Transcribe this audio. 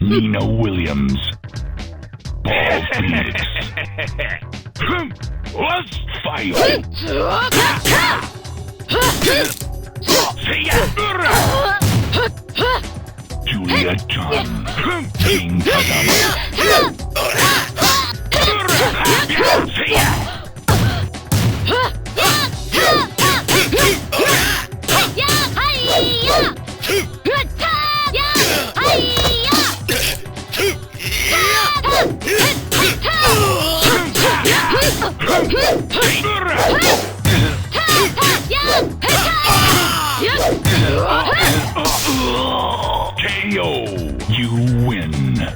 Nina Williams. Paul Phoenix. Let's fight. Julia John. King Kagama.